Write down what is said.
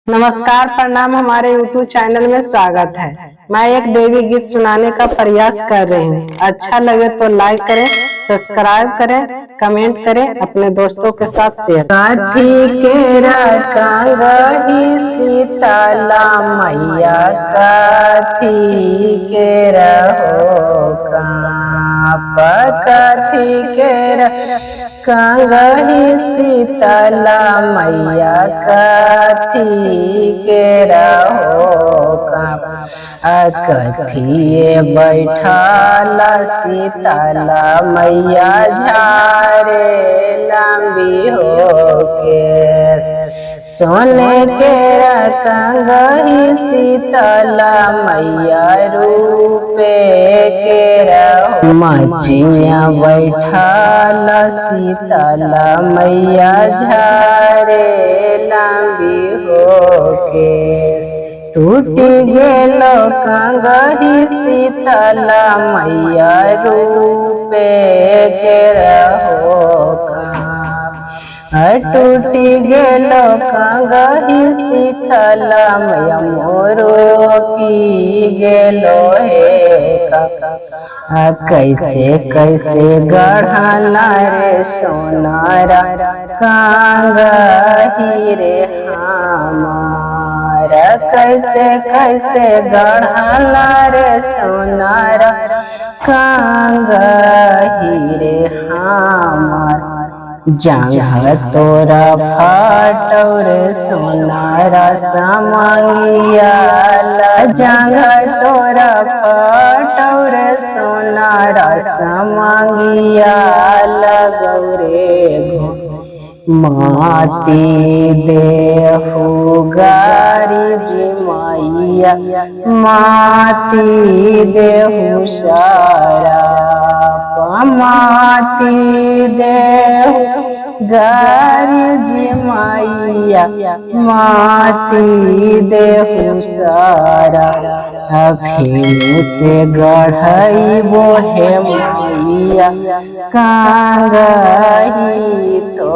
नमस्कार, प्रणाम। हमारे YouTube चैनल में स्वागत है। मैं एक देवी गीत सुनाने का प्रयास कर रही हूँ। अच्छा लगे तो लाइक करें, सब्सक्राइब करें, कमेंट करें, अपने दोस्तों के साथ शेयर। काठी के रखी सीताला मैया, काठी के रहो काठी के कंगही सीताला मैया, काठी के रहो कथिए बैठाला सीताला मैया, झारे लंबी हो के सोने के कंगही सीताला मैया, रूपे के रहो मचिया बैठाला सीताला मैया, झारे लंबी हो के टूटी गेलो कंगही सीताला मैया, रूपे के रहो टूटी गेलो कंगही सीताला मैया, मोरो की गेलो हे कैसे कैसे गढ़ला रे सोनारा कंगही रे हमारा, कैसे कैसे गढ़ला रे सोनारा कंगही रे हमार, जांघ तोरा फाटौर सोनारा समंगिया, जांघ तोरा फाटौर सोनारा समंगिया, लगौरे माती देहु गारी जिमाइया, माती देहु सारा माती देहु गारी जिमाइया, माती देहु सारा फिर से गढ़ई बोहे मैया, कंगही तो